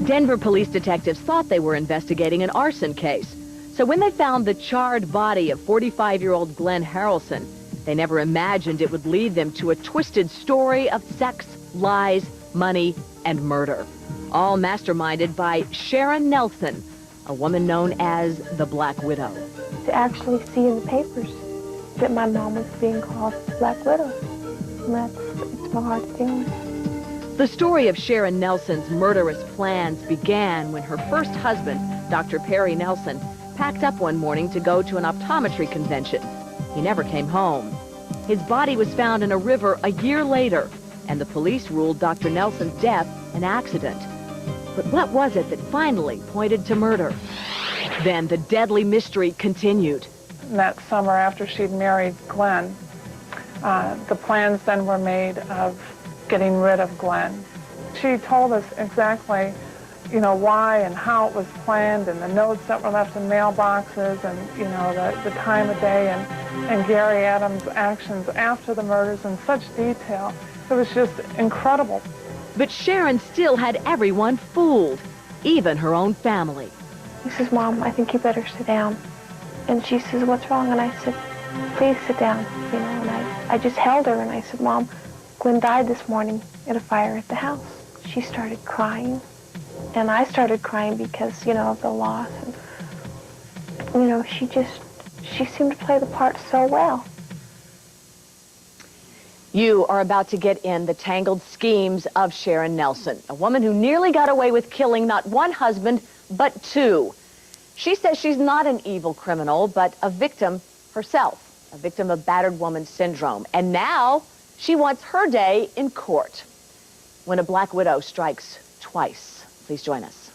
Denver police detectives thought they were investigating an arson case. So when they found the charred body of 45-year-old Glenn Harrelson, they never imagined it would lead them to a twisted story of sex, lies, money, and murder. All masterminded by Sharon Nelson, a woman known as the Black Widow. To actually see in the papers that my mom was being called the Black Widow, and it's so hard to deal with. The story of Sharon Nelson's murderous plans began when her first husband, Dr. Perry Nelson, packed up one morning to go to an optometry convention. He never came home. His body was found in a river a year later, and the police ruled Dr. Nelson's death an accident. But what was it that finally pointed to murder? Then the deadly mystery continued. That summer after she'd married Glenn, the plans then were made of getting rid of Glenn. She told us exactly, you know, why and how it was planned, and the notes that were left in mailboxes, and, you know, the time of day, and Gary Adams' actions after the murders in such detail. It was just incredible. But Sharon still had everyone fooled, even her own family. He says, "Mom, I think you better sit down." And she says, "What's wrong?" And I said, "Please sit down." You know, and I just held her and I said, "Mom, Glenn died this morning at a fire at the house." She started crying. And I started crying because, you know, of the loss. And, you know, she seemed to play the part so well. You are about to get in the tangled schemes of Sharon Nelson, a woman who nearly got away with killing not one husband, but two. She says she's not an evil criminal, but a victim herself, a victim of battered woman syndrome. And now she wants her day in court. When a Black Widow strikes twice. Please join us.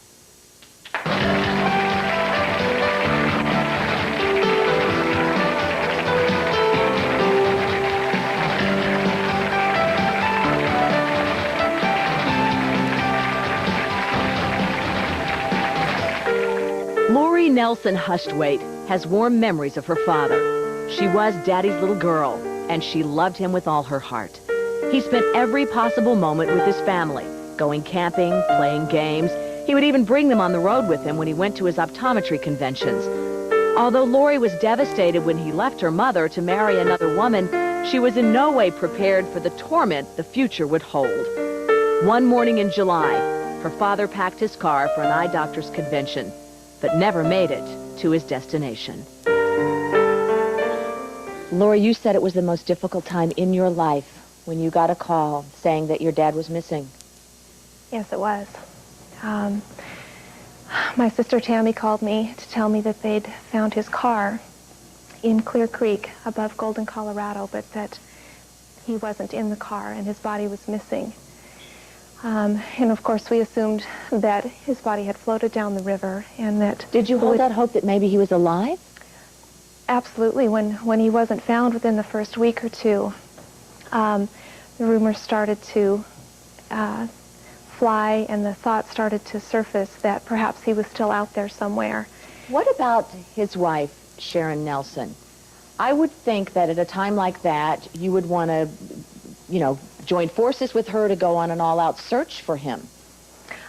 Lori Nelson Hustwaite has warm memories of her father. She was Daddy's little girl, and she loved him with all her heart. He spent every possible moment with his family, going camping, playing games. He would even bring them on the road with him when he went to his optometry conventions. Although Lori was devastated when he left her mother to marry another woman, she was in no way prepared for the torment the future would hold. One morning in July, her father packed his car for an eye doctor's convention, but never made it to his destination. Lori, you said it was the most difficult time in your life when you got a call saying that your dad was missing. Yes, it was. My sister Tammy called me to tell me that they'd found his car in Clear Creek above Golden, Colorado, but that he wasn't in the car and his body was missing. And of course we assumed that his body had floated down the river and that... Did you hold out hope that maybe he was alive? Absolutely. When he wasn't found within the first week or two, the rumors started to fly and the thought started to surface that perhaps he was still out there somewhere. What about his wife, Sharon Nelson? I would think that at a time like that, you would want to, you know, join forces with her to go on an all-out search for him.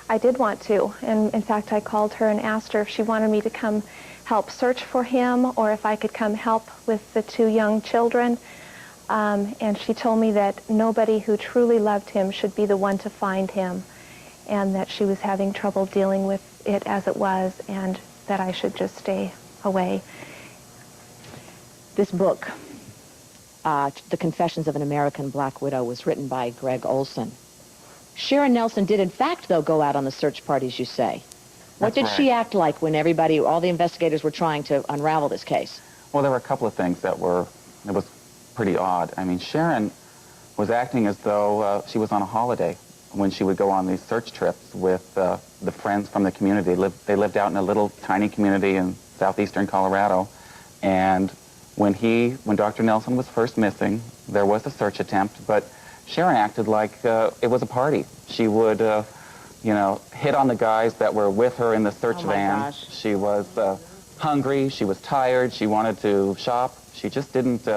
I did want to, and in fact I called her and asked her if she wanted me to come help search for him or if I could come help with the two young children. And she told me that nobody who truly loved him should be the one to find him, and that she was having trouble dealing with it as it was, and that I should just stay away. This book, The Confessions of an American Black Widow, was written by Gregg Olsen. Sharon Nelson did, in fact, though, go out on the search parties, you say. What did she act like when all the investigators were trying to unravel this case? Well, there were a couple of things that was pretty odd. I mean, Sharon was acting as though she was on a holiday when she would go on these search trips with the friends from the community. They lived out in a little tiny community in southeastern Colorado, and when Dr. Nelson was first missing, there was a search attempt, but Sharon acted like it was a party. She would, you know, hit on the guys that were with her in the search van. Gosh. She was hungry, she was tired, she wanted to shop. She just didn't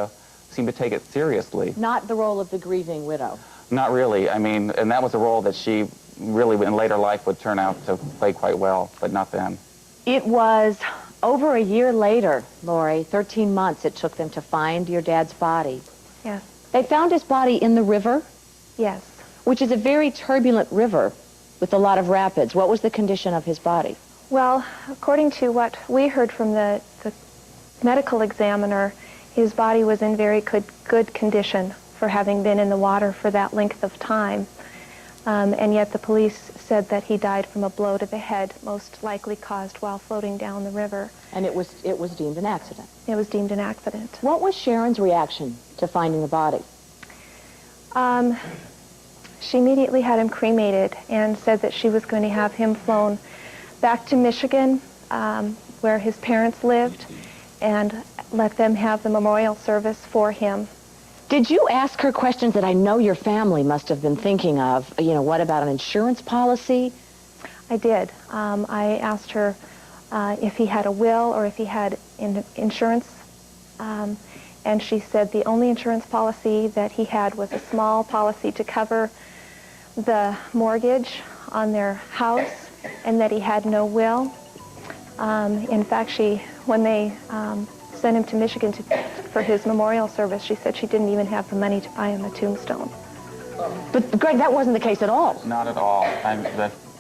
seem to take it seriously. Not the role of the grieving widow. Not really. I mean, and that was a role that she really in later life would turn out to play quite well, but not then. It was over a year later, Lori, 13 months it took them to find your dad's body. Yes. They found his body in the river, Yes. which is a very turbulent river with a lot of rapids. What was the condition of his body? Well, according to what we heard from the medical examiner, his body was in very good condition for having been in the water for that length of time. And yet the police said that he died from a blow to the head, most likely caused while floating down the river. And it was deemed an accident. It was deemed an accident. What was Sharon's reaction to finding the body? She immediately had him cremated and said that she was going to have him flown back to Michigan, where his parents lived, and let them have the memorial service for him. Did you ask her questions that I know your family must have been thinking of? You know, what about an insurance policy? I did. I asked her if he had a will or if he had insurance, and she said the only insurance policy that he had was a small policy to cover the mortgage on their house, and that he had no will. In fact, when they sent him to Michigan for his memorial service, she said she didn't even have the money to buy him a tombstone. But Greg, that wasn't the case at all. Not at all.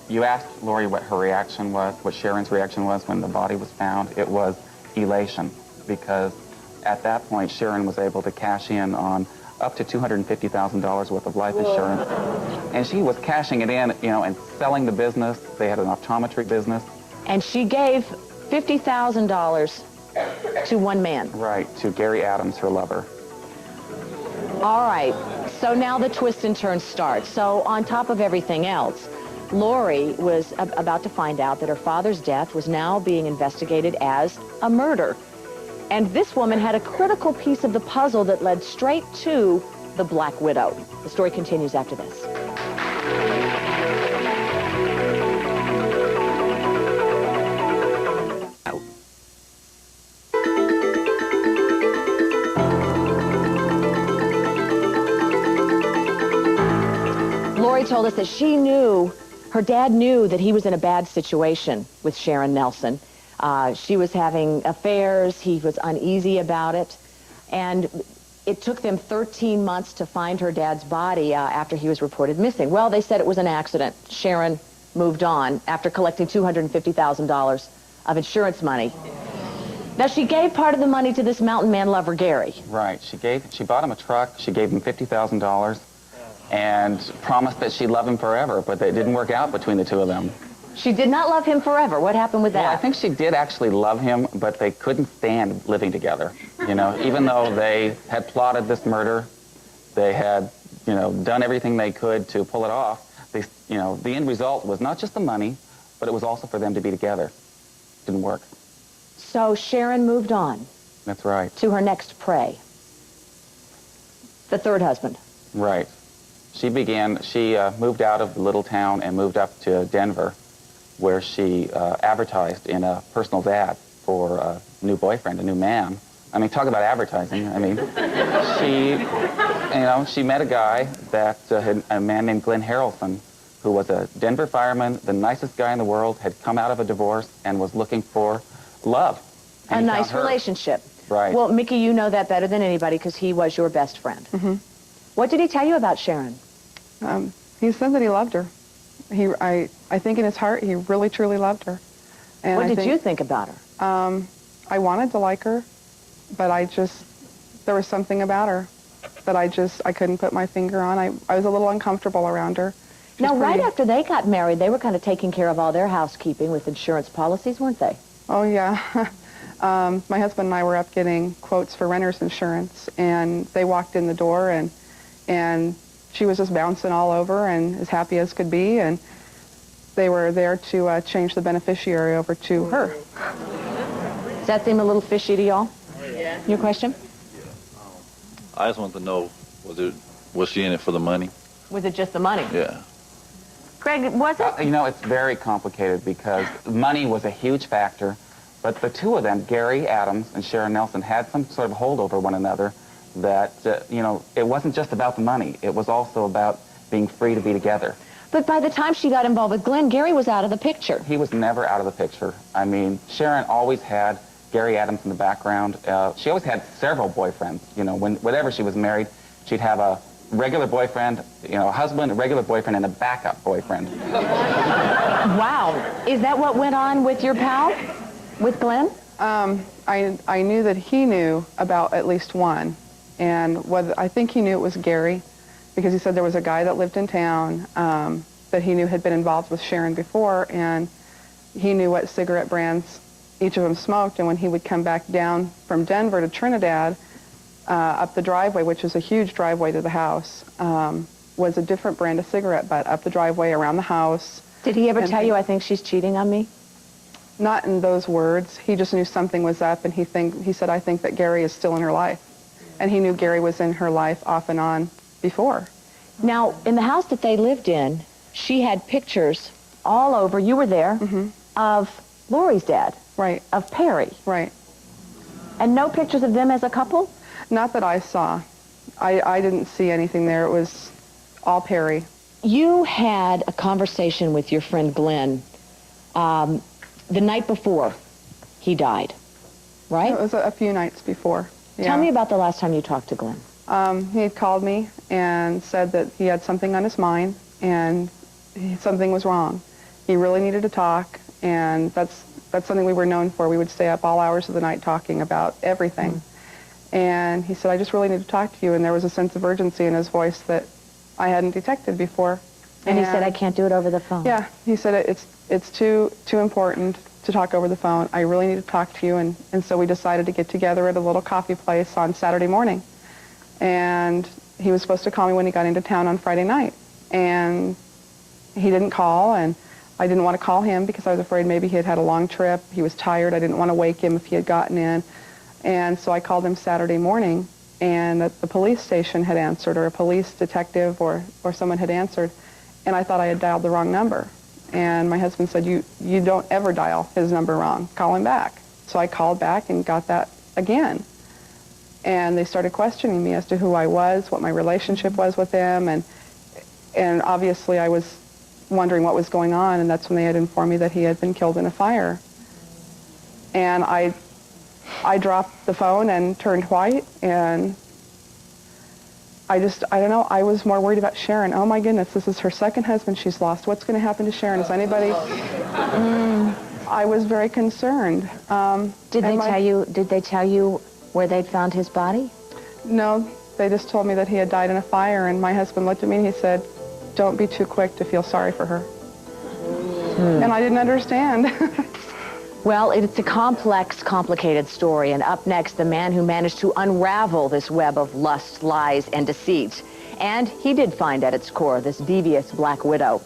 You asked Lori what her reaction was, what Sharon's reaction was when the body was found. It was elation, because at that point, Sharon was able to cash in on up to $250,000 worth of life insurance. And she was cashing it in, you know, and selling the business. They had an optometry business. And she gave $50,000 to one man. Right, to Gary Adams, her lover. All right, so now the twist and turn starts. So on top of everything else, Lori was about to find out that her father's death was now being investigated as a murder. And this woman had a critical piece of the puzzle that led straight to the Black Widow. The story continues after this. Lori told us that her dad knew that he was in a bad situation with Sharon Nelson. She was having affairs, he was uneasy about it, and it took them 13 months to find her dad's body after he was reported missing. Well, they said it was an accident. Sharon moved on after collecting $250,000 of insurance money. Now, she gave part of the money to this mountain man lover, Gary. Right. She bought him a truck. She gave him $50,000 and promised that she'd love him forever, but it didn't work out between the two of them. She did not love him forever. What happened with that? Well, I think she did actually love him, but they couldn't stand living together. You know, even though they had plotted this murder, they had, you know, done everything they could to pull it off. You know, the end result was not just the money, but it was also for them to be together. Didn't work. So Sharon moved on. That's right. To her next prey. The third husband. Right. She moved out of the little town and moved up to Denver, where she advertised in a personal ad for a new boyfriend, a new man. I mean, talk about advertising. I mean, she met a guy a man named Glenn Harrelson, who was a Denver fireman, the nicest guy in the world, had come out of a divorce and was looking for love. A nice relationship. Right. Well, Mickey, you know that better than anybody because he was your best friend. Mm-hmm. What did he tell you about Sharon? He said that he loved her. I think in his heart he really truly loved her. And what did you think about her? I wanted to like her, but there was something about her that I couldn't put my finger on. I was a little uncomfortable around her. Now, right after they got married, they were kind of taking care of all their housekeeping with insurance policies, weren't they? Oh, yeah. My husband and I were up getting quotes for renter's insurance, and they walked in the door, and she was just bouncing all over and as happy as could be, and they were there to change the beneficiary over to her. Does that seem a little fishy to y'all? Yeah. Your question? I just want to know, was she in it for the money? Was it just the money? Yeah. Greg, was it? You know, it's very complicated because money was a huge factor, but the two of them, Gary Adams and Sharon Nelson, had some sort of hold over one another that, it wasn't just about the money. It was also about being free to be together. But by the time she got involved with Glenn, Gary was out of the picture. He was never out of the picture. I mean, Sharon always had Gary Adams in the background. She always had several boyfriends. You know, whenever she was married, she'd have a regular boyfriend, you know, a husband, a regular boyfriend, and a backup boyfriend. Wow. Is that what went on with your pal, with Glenn? I knew that he knew about at least one, and I think he knew it was Gary, because he said there was a guy that lived in town that he knew had been involved with Sharon before, and he knew what cigarette brands each of them smoked, and when he would come back down from Denver to Trinidad, up the driveway, which is a huge driveway to the house, was a different brand of cigarette butt up the driveway around the house. Did he ever tell you, I think she's cheating on me? Not in those words. He just knew something was up, and he said, I think that Gary is still in her life. And he knew Gary was in her life off and on before. Now, in the house that they lived in, she had pictures all over, you were there, of Lori's dad. Right. Of Perry. Right. And no pictures of them as a couple? Not that I saw. I didn't see anything there. It was all Perry. You had a conversation with your friend Glenn the night before he died, right? It was a few nights before. Yeah. Tell me about the last time you talked to Glenn. He had called me and said that he had something on his mind and something was wrong. He really needed to talk, and that's something we were known for. We would stay up all hours of the night talking about everything. And he said, I just really need to talk to you, and there was a sense of urgency in his voice that I hadn't detected before. And he said, I can't do it over the phone. Yeah, he said, it's too important to talk over the phone. I really need to talk to you, and so we decided to get together at a little coffee place on Saturday morning. And he was supposed to call me when he got into town on Friday night. And he didn't call, and I didn't want to call him because I was afraid maybe he had had a long trip. He was tired. I didn't want to wake him if he had gotten in. And so I called him Saturday morning, and the police station had answered, or a police detective or someone had answered, and I thought I had dialed the wrong number. And my husband said, you don't ever dial his number wrong. Call him back. So I called back and got that again. And they started questioning me as to who I was, what my relationship was with them, and obviously I was wondering what was going on, and that's when they had informed me that he had been killed in a fire. And I dropped the phone and turned white, and I don't know, I was more worried about Sharon. Oh my goodness, this is her second husband she's lost. What's going to happen to Sharon? Is anybody... I was very concerned. Did they tell you where they'd found his body? No, they just told me that he had died in a fire, and my husband looked at me and he said, don't be too quick to feel sorry for her. And I didn't understand. Well, it's a complex, complicated story, and up next, the man who managed to unravel this web of lust, lies, and deceit. And he did find at its core this devious Black Widow.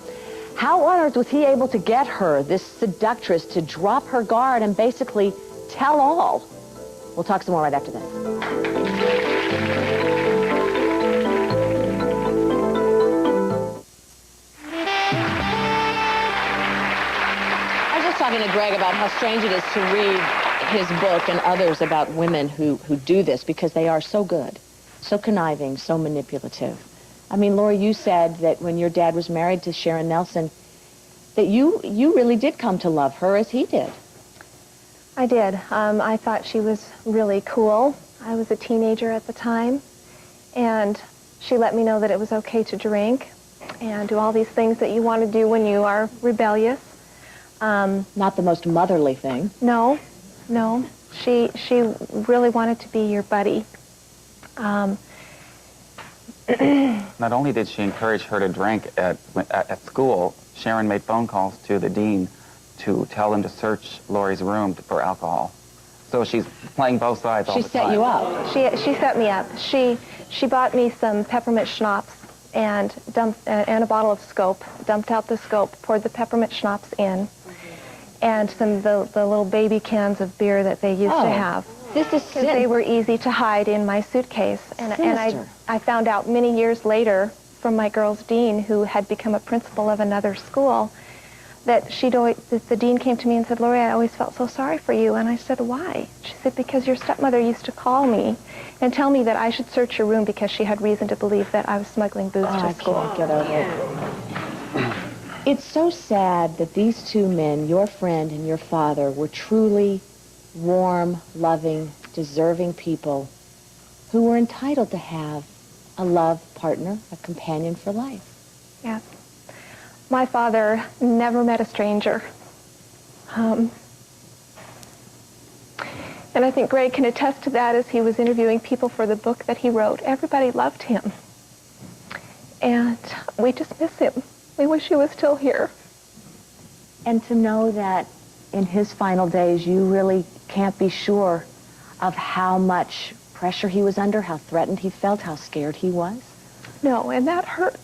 How on earth was he able to get her, this seductress, to drop her guard and basically tell all? We'll talk some more right after this. Talking to Gregg about how strange it is to read his book and others about women who do this, because they are so good, so conniving, so manipulative. I mean, Lori, you said that when your dad was married to Sharon Nelson, that you really did come to love her as he did. I did. I thought she was really cool. I was a teenager at the time, and she let me know that it was okay to drink and do all these things that you want to do when you are rebellious. Not the most motherly thing. No. She really wanted to be your buddy. Not only did she encourage her to drink at school, Sharon made phone calls to the dean to tell him to search Lori's room for alcohol. So she's playing both sides all the time. She set you up. She set me up. She bought me some peppermint schnapps and a bottle of scope, dumped out the scope, poured the peppermint schnapps in, and the little baby cans of beer that they used to have. This is because they were easy to hide in my suitcase. And I found out many years later from my girl's dean, who had become a principal of another school, that the dean came to me and said, Lori, I always felt so sorry for you. And I said, why? She said, because your stepmother used to call me and tell me that I should search your room because she had reason to believe that I was smuggling booze to school. I can't get over it. It's so sad that these two men, your friend and your father, were truly warm, loving, deserving people who were entitled to have a love partner, a companion for life. Yes. My father never met a stranger. And I think Gregg can attest to that as he was interviewing people for the book that he wrote. Everybody loved him. And we just miss him. We wish he was still here. And to know that in his final days, you really can't be sure of how much pressure he was under, how threatened he felt, how scared he was. No, and that hurts.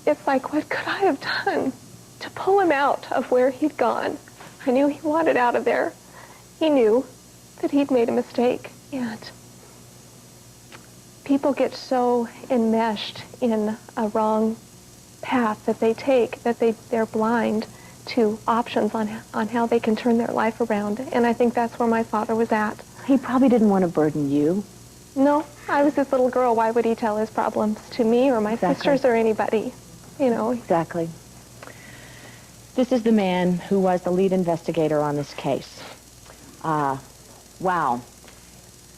It's like, what could I have done to pull him out of where he'd gone? I knew he wanted out of there. He knew that he'd made a mistake. And people get so enmeshed in a wrong path that they take that they're blind to options on how they can turn their life around. And I think that's where my father was at. He probably didn't want to burden you. No, I was his little girl. Why would he tell his problems to me or my sisters or anybody? You know. Exactly. This is the man who was the lead investigator on this case. Wow.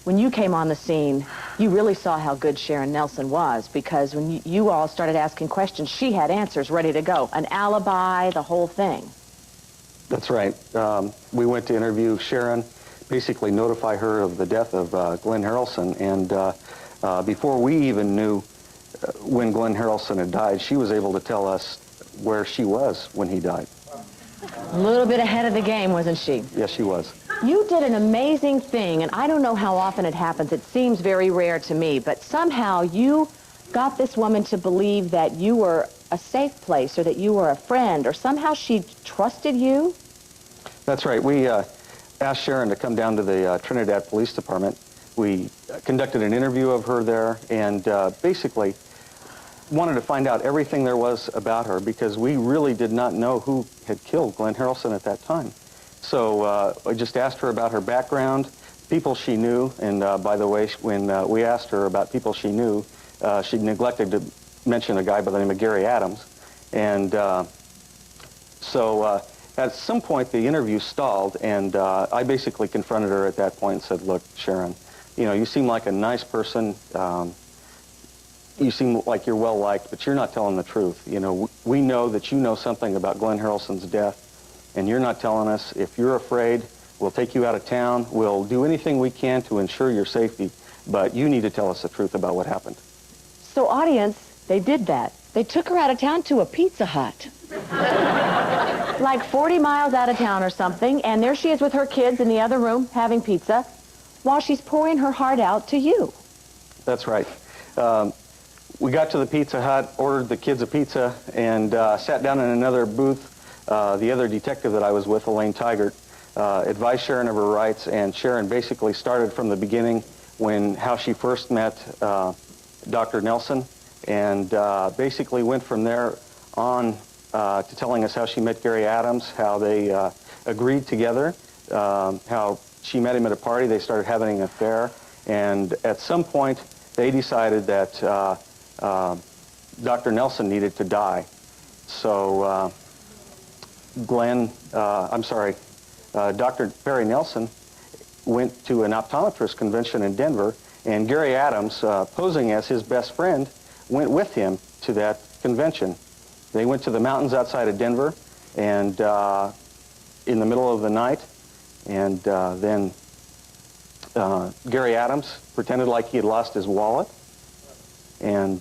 When you came on the scene, you really saw how good Sharon Nelson was, because when you all started asking questions, she had answers ready to go. An alibi, the whole thing. That's right. We went to interview Sharon, basically notify her of the death of Glenn Harrelson, and before we even knew when Glenn Harrelson had died, she was able to tell us where she was when he died. A little bit ahead of the game, wasn't she? Yes, she was. You did an amazing thing, and I don't know how often it happens. It seems very rare to me, but somehow you got this woman to believe that you were a safe place or that you were a friend, or somehow she trusted you. That's right. We asked Sharon to come down to the Trinidad Police Department. We conducted an interview of her there and basically wanted to find out everything there was about her, because we really did not know who had killed Glenn Harrelson at that time. So I just asked her about her background, people she knew, and by the way, when we asked her about people she knew, she neglected to mention a guy by the name of Gary Adams. And so at some point the interview stalled, and I basically confronted her at that point and said, look, Sharon, you know, you seem like a nice person, you seem like you're well liked, but you're not telling the truth. You know, we know that you know something about Glenn Harrelson's death, and you're not telling us. If you're afraid, we'll take you out of town. We'll do anything we can to ensure your safety, but you need to tell us the truth about what happened. So, audience, they did that. They took her out of town to a Pizza Hut. Like 40 miles out of town or something, and there she is with her kids in the other room having pizza while she's pouring her heart out to you. That's right. We got to the Pizza Hut, ordered the kids a pizza, and sat down in another booth. The other detective that I was with, Elaine Tigert, advised Sharon of her rights, and Sharon basically started from the beginning how she first met Dr. Nelson, and basically went from there on to telling us how she met Gary Adams, how they agreed together, how she met him at a party, they started having an affair, and at some point they decided that Dr. Nelson needed to die. So Dr. Perry Nelson went to an optometrist convention in Denver, and Gary Adams, posing as his best friend, went with him to that convention. They went to the mountains outside of Denver, and in the middle of the night, and then Gary Adams pretended like he had lost his wallet and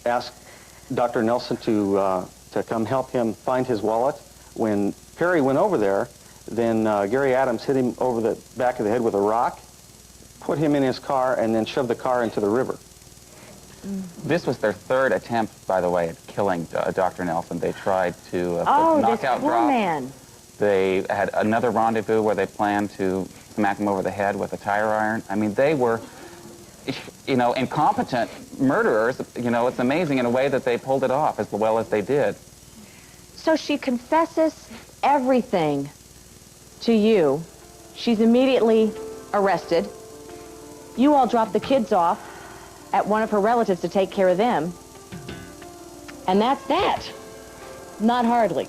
asked Dr. Nelson to come help him find his wallet. When Perry went over there, then Gary Adams hit him over the back of the head with a rock, put him in his car, and then shoved the car into the river. This was their third attempt, by the way, at killing Dr. Nelson. They tried to knockout this poor drop. man. They had another rendezvous where they planned to smack him over the head with a tire iron. I mean, they were, you know, incompetent murderers. You know, it's amazing in a way that they pulled it off as well as they did. So she confesses everything to you. She's immediately arrested. You all drop the kids off at one of her relatives to take care of them. And that's that. Not hardly.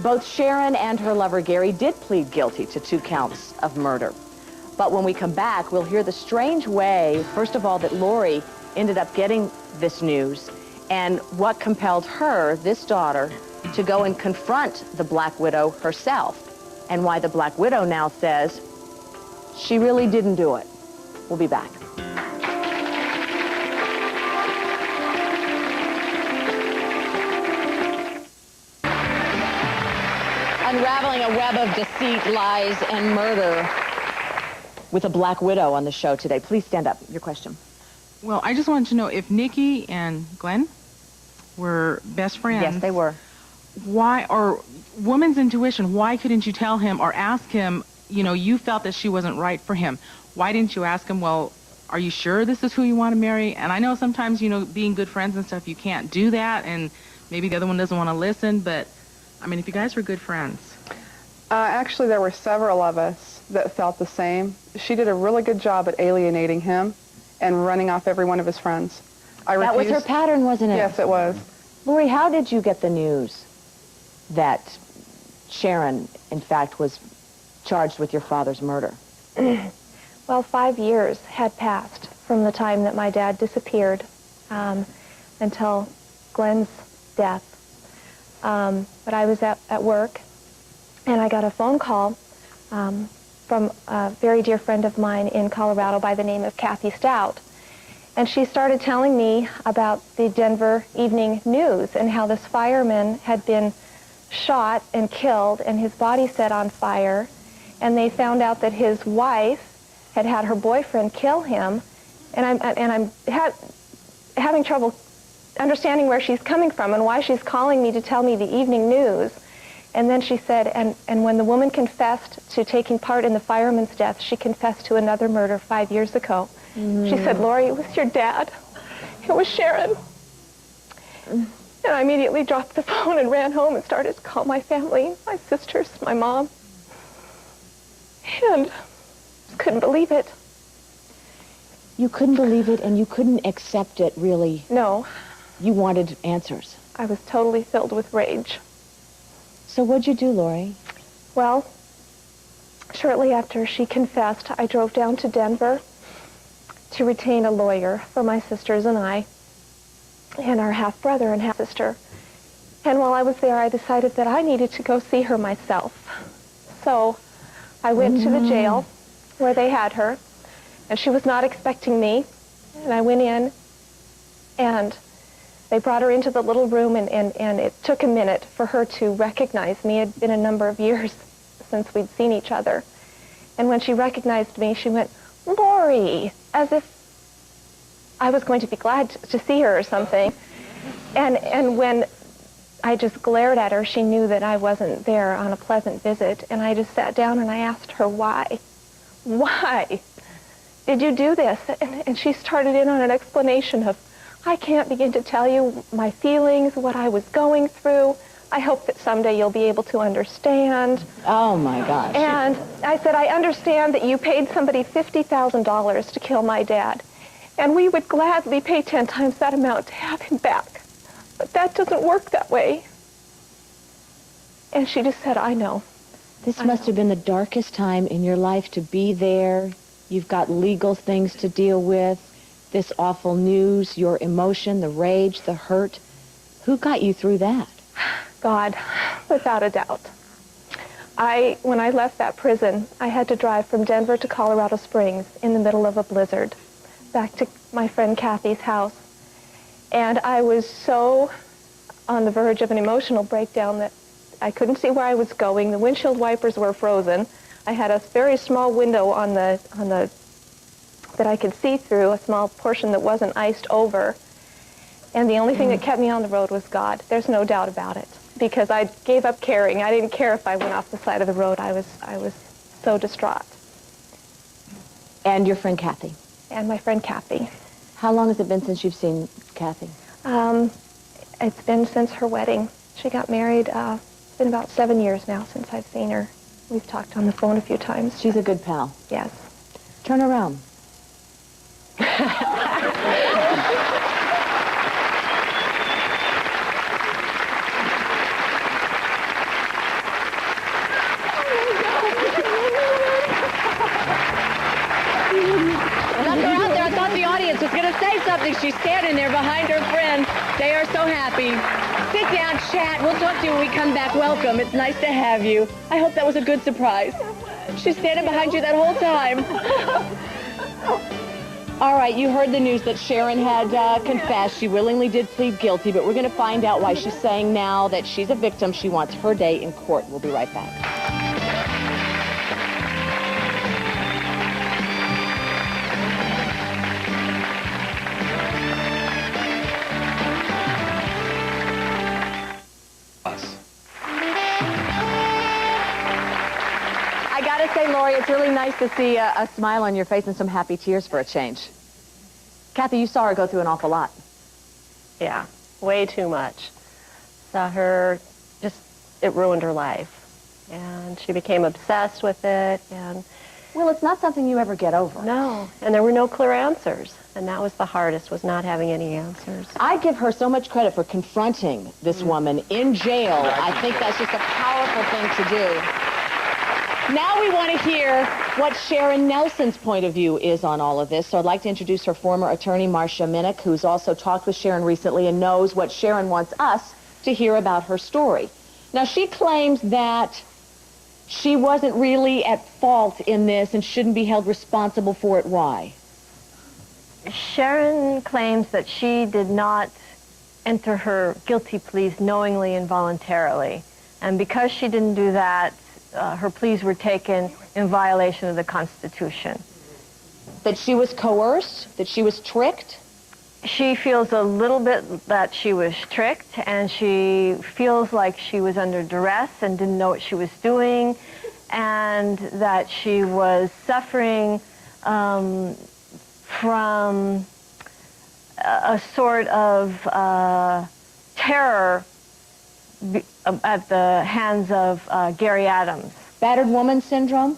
Both Sharon and her lover Gary did plead guilty to 2 counts of murder. But when we come back, we'll hear the strange way, first of all, that Lori ended up getting this news and what compelled her, this daughter, to go and confront the Black Widow herself, and why the Black Widow now says she really didn't do it. We'll be back. Unraveling a web of deceit, lies, and murder with a Black Widow on the show today. Please stand up. Your question. Well, I just wanted to know if Nikki and Glenn were best friends. Yes, they were. Why, or woman's intuition, why couldn't you tell him or ask him, you know, you felt that she wasn't right for him. Why didn't you ask him, well, are you sure this is who you want to marry? And I know sometimes, you know, being good friends and stuff, you can't do that, and maybe the other one doesn't want to listen, but, I mean, if you guys were good friends. Actually, there were several of us that felt the same. She did a really good job at alienating him and running off every one of his friends. That was her pattern, wasn't it? Yes, it was. Lori, how did you get the news that Sharon, in fact, was charged with your father's murder? Well, 5 years had passed from the time that my dad disappeared until Glenn's death. But I was at work, and I got a phone call from a very dear friend of mine in Colorado by the name of Kathy Stout. And she started telling me about the Denver Evening News and how this fireman had been shot and killed and his body set on fire. And they found out that his wife had had her boyfriend kill him. And I'm having trouble understanding where she's coming from and why she's calling me to tell me the evening news. And then she said, and when the woman confessed to taking part in the fireman's death, she confessed to another murder 5 years ago. She said, Lori, it was your dad. It was Sharon. And I immediately dropped the phone and ran home and started to call my family, my sisters, my mom. And couldn't believe it. You couldn't believe it, and you couldn't accept it, really. No. You wanted answers. I was totally filled with rage. So what'd you do, Lori? Well, shortly after she confessed, I drove down to Denver to retain a lawyer for my sisters and I, and our half-brother and half-sister. And while I was there, I decided that I needed to go see her myself. So I went to the jail where they had her, and she was not expecting me. And I went in, and they brought her into the little room, and it took a minute for her to recognize me. It had been a number of years since we'd seen each other. And when she recognized me, she went, Lori, as if I was going to be glad to see her or something. And when I just glared at her, she knew that I wasn't there on a pleasant visit. And I just sat down and I asked her, why? Why did you do this? And she started in on an explanation of, I can't begin to tell you my feelings, what I was going through. I hope that someday you'll be able to understand. Oh, my gosh. And I said, I understand that you paid somebody $50,000 to kill my dad, and we would gladly pay 10 times that amount to have him back. But that doesn't work that way. And she just said, I know. This must have been the darkest time in your life to be there. You've got legal things to deal with, this awful news, your emotion, the rage, the hurt. Who got you through that? God, without a doubt. When I left that prison, I had to drive from Denver to Colorado Springs in the middle of a blizzard, back to my friend Kathy's house. And I was so on the verge of an emotional breakdown that I couldn't see where I was going. The windshield wipers were frozen. I had a very small window on the that I could see through, a small portion that wasn't iced over. And the only thing that kept me on the road was God. There's no doubt about it. Because I gave up caring. I didn't care if I went off the side of the road. I was so distraught. And your friend Kathy? And my friend Kathy. How long has it been since you've seen Kathy? It's been since her wedding. She got married. It's been about 7 years now since I've seen her. We've talked on the phone a few times. She's a good pal. Yes. Turn around. behind her friend. They are so happy. Sit down, chat. We'll talk to you when we come back. Welcome. It's nice to have you. I hope that was a good surprise. She's standing behind you that whole time. All right, you heard the news that Sharon had confessed. She willingly did plead guilty, but we're going to find out why she's saying now that she's a victim. She wants her day in court. We'll be right back. Say, Lori, it's really nice to see a smile on your face and some happy tears for a change. Kathy, you saw her go through an awful lot. Yeah, way too much. Saw her, it ruined her life. And she became obsessed with it, and... Well, it's not something you ever get over. No, and there were no clear answers. And that was the hardest, was not having any answers. I give her so much credit for confronting this woman in jail. I think that's just a powerful thing to do. Now we want to hear what Sharon Nelson's point of view is on all of this. So I'd like to introduce her former attorney, Marcia Minnick, who's also talked with Sharon recently and knows what Sharon wants us to hear about her story. Now, she claims that she wasn't really at fault in this and shouldn't be held responsible for it. Why? Sharon claims that she did not enter her guilty pleas knowingly and voluntarily. And because she didn't do that, her pleas were taken in violation of the Constitution. That she was coerced? That she was tricked? She feels a little bit that she was tricked, and she feels like she was under duress and didn't know what she was doing, and that she was suffering from a sort of terror at the hands of Gary Adams. Battered woman syndrome?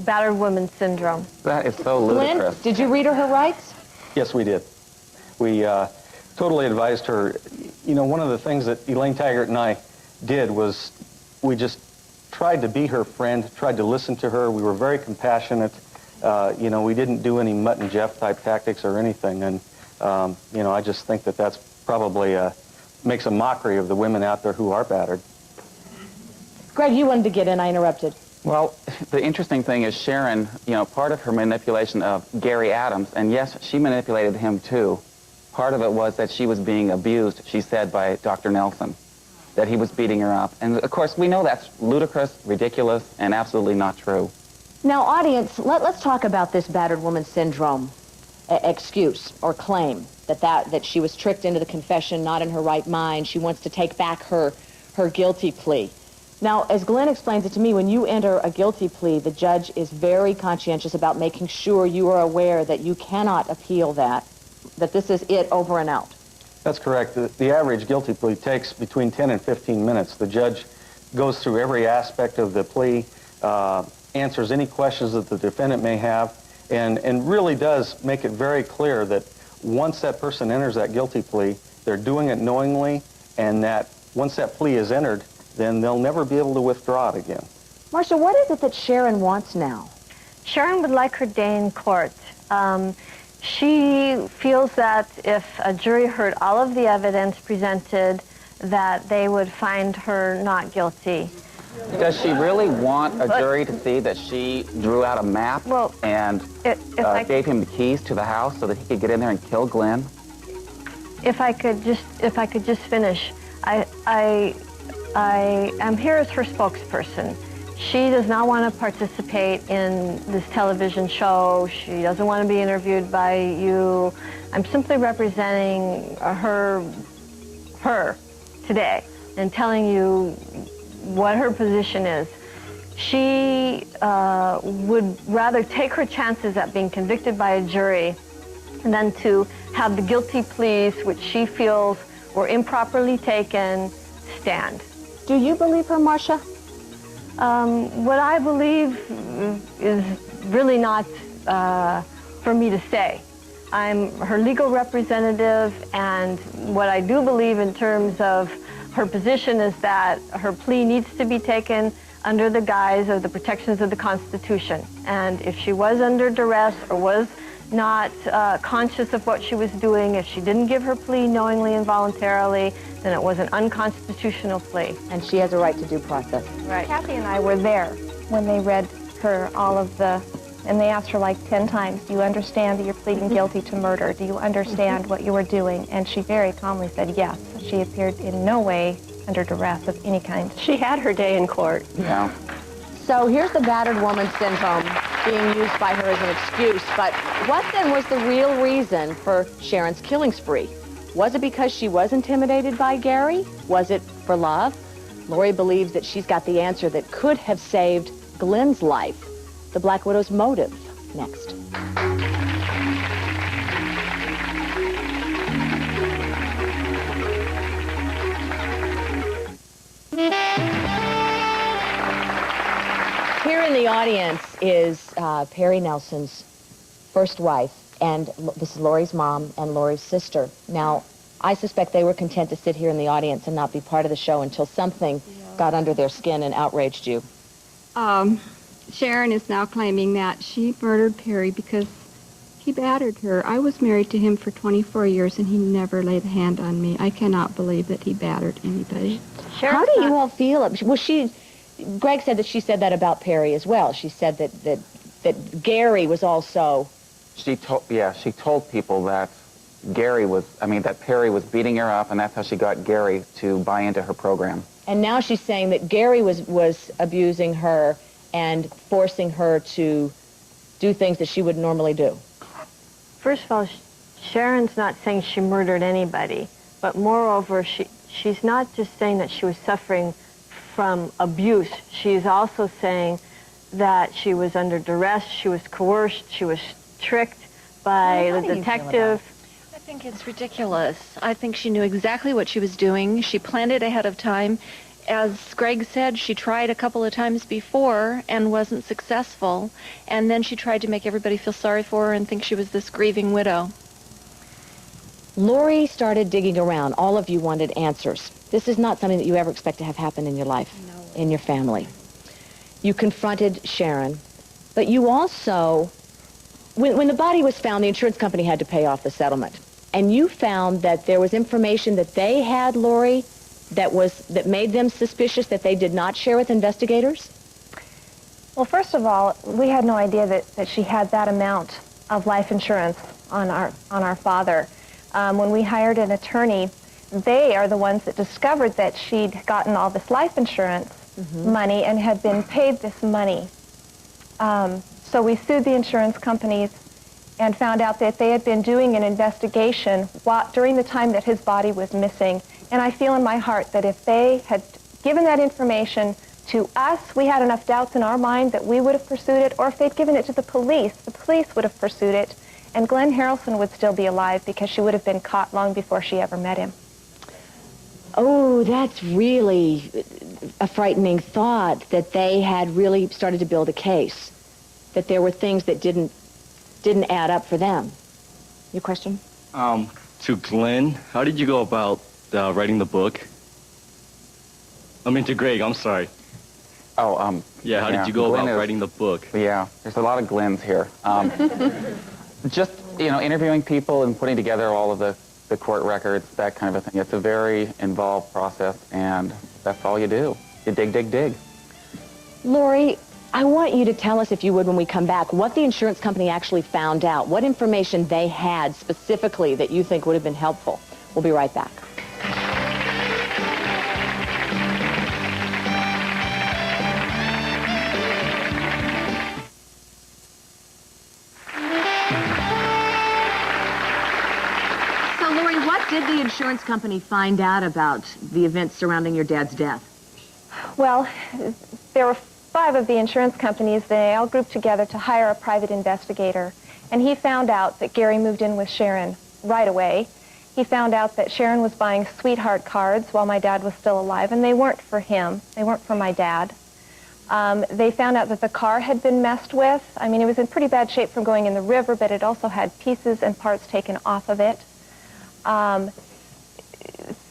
Battered woman syndrome. That is so ludicrous. Glenn, did you read her rights? Yes, we did. We totally advised her. You know, one of the things that Elaine Taggart and I did was we just tried to be her friend, tried to listen to her. We were very compassionate. You know, we didn't do any Mutt and Jeff type tactics or anything. And, you know, I just think that that's probably makes a mockery of the women out there who are battered. Greg, you wanted to get in. I interrupted. Well, the interesting thing is Sharon, you know, part of her manipulation of Gary Adams, and yes, she manipulated him too. Part of it was that she was being abused, she said, by Dr. Nelson, that he was beating her up. And of course, we know that's ludicrous, ridiculous, and absolutely not true. Now, audience, let's talk about this battered woman syndrome excuse or claim that she was tricked into the confession, not in her right mind. She wants to take back her guilty plea. Now, as Glenn explains it to me, when you enter a guilty plea, the judge is very conscientious about making sure you are aware that you cannot appeal that this is it over and out. That's correct. The average guilty plea takes between 10 and 15 minutes. The judge goes through every aspect of the plea, answers any questions that the defendant may have, and really does make it very clear that once that person enters that guilty plea, they're doing it knowingly, and that once that plea is entered, then they'll never be able to withdraw it again. Marcia, what is it that Sharon wants now? Sharon would like her day in court. She feels that if a jury heard all of the evidence presented, that they would find her not guilty. Does she really want a jury to see that she drew out a map and gave him the keys to the house so that he could get in there and kill Glenn? If I could just finish, I am here as her spokesperson. She does not want to participate in this television show. She doesn't want to be interviewed by you. I'm simply representing her today and telling you what her position is. She would rather take her chances at being convicted by a jury than to have the guilty pleas, which she feels were improperly taken, stand. Do you believe her, Marcia? What I believe is really not for me to say. I'm her legal representative, and what I do believe in terms of her position is that her plea needs to be taken under the guise of the protections of the Constitution. And if she was under duress or was not conscious of what she was doing. If she didn't give her plea knowingly and voluntarily, then it was an unconstitutional plea. And she has a right to due process. Right. Kathy and I were there when they read her all of the, and they asked her like 10 times, do you understand that you're pleading guilty to murder? Do you understand what you were doing? And she very calmly said yes. She appeared in no way under duress of any kind. She had her day in court. Yeah. So here's the battered woman syndrome being used by her as an excuse. But what then was the real reason for Sharon's killing spree? Was it because she was intimidated by Gary? Was it for love? Lori believes that she's got the answer that could have saved Glenn's life. The Black Widow's motive, next. Here in the audience is Perry Nelson's first wife, and this is Lori's mom and Lori's sister. Now, I suspect they were content to sit here in the audience and not be part of the show until something got under their skin and outraged you. Sharon is now claiming that she murdered Perry because he battered her. I was married to him for 24 years, and he never laid a hand on me. I cannot believe that he battered anybody. How do you all feel? Well, Gregg said that she said that about Perry as well. She said that Gary was also... She told people that that Perry was beating her up, and that's how she got Gary to buy into her program. And now she's saying that Gary was abusing her and forcing her to do things that she would normally do. First of all, Sharon's not saying she murdered anybody, but moreover, she's not just saying that she was suffering from abuse. She's also saying that she was under duress, she was coerced, she was tricked by the detective. I think it's ridiculous. I think she knew exactly what she was doing. She planned it ahead of time. As Gregg said, she tried a couple of times before and wasn't successful. And then she tried to make everybody feel sorry for her and think she was this grieving widow. Lori started digging around. All of you wanted answers. This is not something that you ever expect to have happen in your life, in your family. You confronted Sharon, but you also, when the body was found, the insurance company had to pay off the settlement. And you found that there was information that they had, Lori, that made them suspicious that they did not share with investigators? Well, first of all, we had no idea that she had that amount of life insurance on our father. When we hired an attorney, they are the ones that discovered that she'd gotten all this life insurance money and had been paid this money. So we sued the insurance companies and found out that they had been doing an investigation during the time that his body was missing. And I feel in my heart that if they had given that information to us, we had enough doubts in our mind that we would have pursued it, or if they'd given it to the police would have pursued it, and Glenn Harrelson would still be alive because she would have been caught long before she ever met him. Oh, that's really a frightening thought, that they had really started to build a case, that there were things that didn't add up for them. Your question? To Glenn, how did you go about writing the book? To Gregg, I'm sorry. Yeah, how did you go about writing the book? Yeah, there's a lot of Glens here. Just, interviewing people and putting together all of the court records, that kind of a thing. It's a very involved process, and that's all you do. You dig, dig, dig. Lori, I want you to tell us, if you would, when we come back, what the insurance company actually found out, what information they had specifically that you think would have been helpful. We'll be right back. What did the insurance company find out about the events surrounding your dad's death? Well, there were 5 of the insurance companies. They all grouped together to hire a private investigator. And he found out that Gary moved in with Sharon right away. He found out that Sharon was buying sweetheart cards while my dad was still alive, and they weren't for him. They weren't for my dad. They found out that the car had been messed with. It was in pretty bad shape from going in the river, but it also had pieces and parts taken off of it.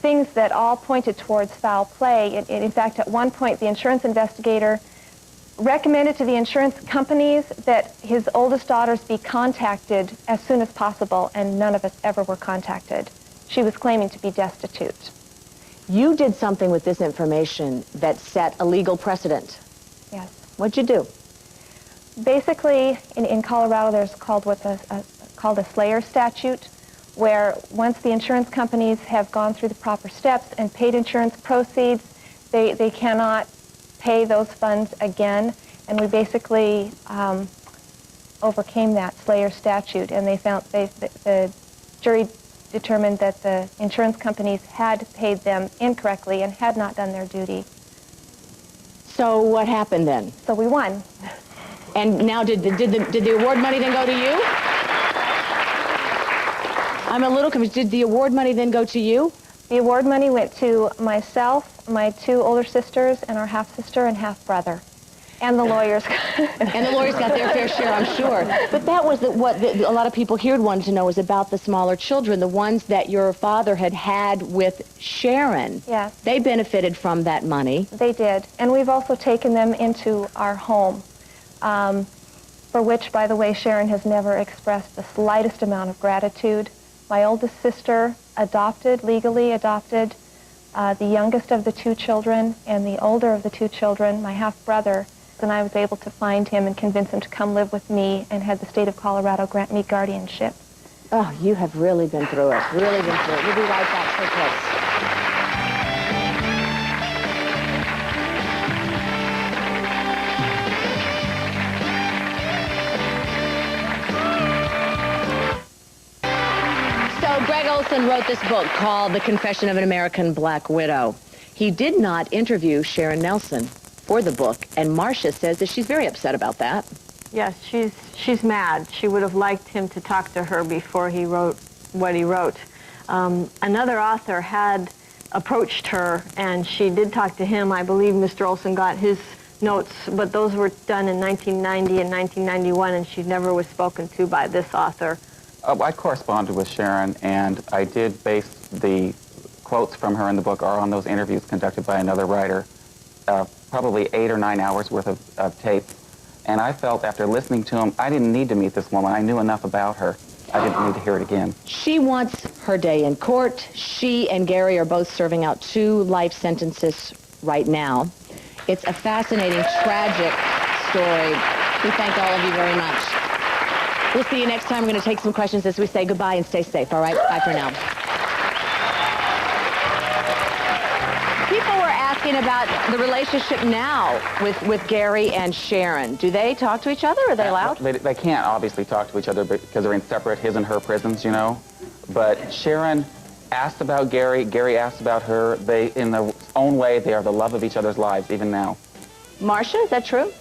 Things that all pointed towards foul play. In fact, at one point, the insurance investigator recommended to the insurance companies that his oldest daughters be contacted as soon as possible, and none of us ever were contacted. She was claiming to be destitute. You did something with this information that set a legal precedent. Yes. What'd you do? Basically, in Colorado, there's called what's called a slayer statute, where once the insurance companies have gone through the proper steps and paid insurance proceeds, they cannot pay those funds again. And we basically overcame that slayer statute, and they found the jury determined that the insurance companies had paid them incorrectly and had not done their duty. So what happened then? So we won. And now did the award money then go to you? I'm a little confused. Did the award money then go to you? The award money went to myself, my two older sisters, and our half-sister and half-brother. And the lawyers. And the lawyers got their fair share, I'm sure. But that was what a lot of people here wanted to know, was about the smaller children, the ones that your father had with Sharon. Yes. They benefited from that money. They did. And we've also taken them into our home, for which, by the way, Sharon has never expressed the slightest amount of gratitude. My oldest sister legally adopted the youngest of the two children, and the older of the two children, my half-brother, and I was able to find him and convince him to come live with me, and had the state of Colorado grant me guardianship. Oh, you have really been through it, really been through it. We'll be right back. Stay close. Gregg Olsen wrote this book called The Confession of an American Black Widow. He did not interview Sharon Nelson for the book, and Marcia says that she's very upset about that. Yes, she's mad. She would have liked him to talk to her before he wrote what he wrote. Another author had approached her, and she did talk to him. I believe Mr. Olsen got his notes, but those were done in 1990 and 1991, and she never was spoken to by this author. I corresponded with Sharon, and I did base the quotes from her in the book are on those interviews conducted by another writer, probably 8 or 9 hours worth of tapes. And I felt after listening to them, I didn't need to meet this woman. I knew enough about her. I didn't need to hear it again. She wants her day in court. She and Gary are both serving out 2 life sentences right now. It's a fascinating, tragic story. We thank all of you very much. We'll see you next time. We're going to take some questions as we say goodbye, and stay safe, all right? Bye for now. People were asking about the relationship now with Gary and Sharon. Do they talk to each other? Are they allowed? They can't obviously talk to each other because they're in separate his and her prisons, you know. But Sharon asked about Gary. Gary asked about her. They, in their own way, they are the love of each other's lives, even now. Marcia, is that true?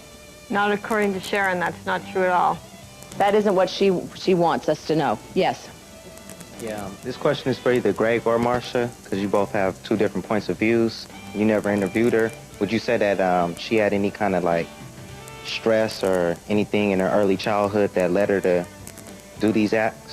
Not according to Sharon. That's not true at all. That isn't what she wants us to know. Yes. Yeah, this question is for either Gregg or Marcia, because you both have 2 different points of views. You never interviewed her. Would you say that she had any kind of like stress or anything in her early childhood that led her to do these acts?